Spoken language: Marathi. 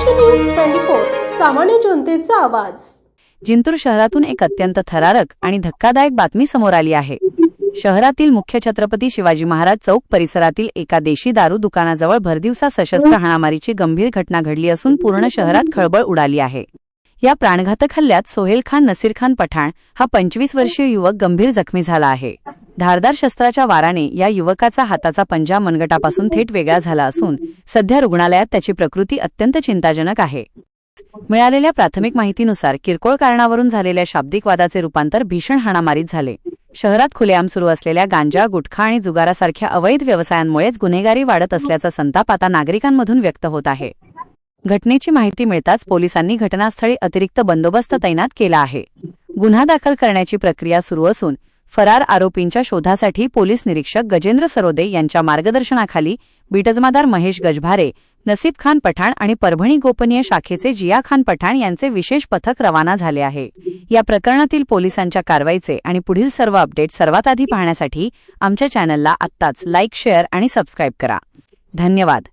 महाराष्ट्र न्यूज 24 सामान्य जनतेचा आवाज। जिंतूर शहरातून एक अत्यंत थरारक आणि धक्कादायक बातमी समोर आली आहे। शहरातील मुख्य छत्रपती शिवाजी महाराज चौक परिसरातील एका देशी दारू दुकानाजवळ भरदिवसा सशस्त्र हाणामारीची गंभीर घटना घडली असून पूर्ण शहरात खळबळ उडाली आहे। या प्राणघातक हल्ल्यात सोहेल खान नसीर खान पठाण हा 25 वर्षीय युवक गंभीर जखमी झाला आहे। धारदार शस्त्राच्या वाराने या युवकाचा हाताचा पंजा मनगटापासून थेट वेगळा झाला असून सध्या रुग्णालयात त्याची प्रकृती अत्यंत चिंताजनक आहे। मिळालेल्या प्राथमिक माहितीनुसार किरकोळ कारणावरून झालेल्या शाब्दिक वादाचे रूपांतर भीषण हाणामारीत झाले। शहरात खुलेआम सुरू असलेल्या गांजा, गुटखा आणि जुगारासारख्या अवैध व्यवसायांमुळेच गुन्हेगारी वाढत असल्याचा संताप आता नागरिकांमधून व्यक्त होत आहे। घटनेची माहिती मिळताच पोलिसांनी घटनास्थळी अतिरिक्त बंदोबस्त तैनात केला आहे। गुन्हा दाखल करण्याची प्रक्रिया सुरू असून फरार आरोपींच्या शोधासाठी पोलीस निरीक्षक गजेंद्र सरोदे यांच्या मार्गदर्शनाखाली बीटजमादार महेश गजभारे, नसीब खान पठाण आणि परभणी गोपनीय शाखेचे जिया खान पठाण यांचे विशेष पथक रवाना झाले आहे। या प्रकरणातील पोलिसांच्या कारवाईचे आणि पुढील सर्व अपडेट सर्वात आधी पाहण्यासाठी आमच्या चॅनलला आत्ताच लाईक, शेअर आणि सबस्क्राइब करा। धन्यवाद।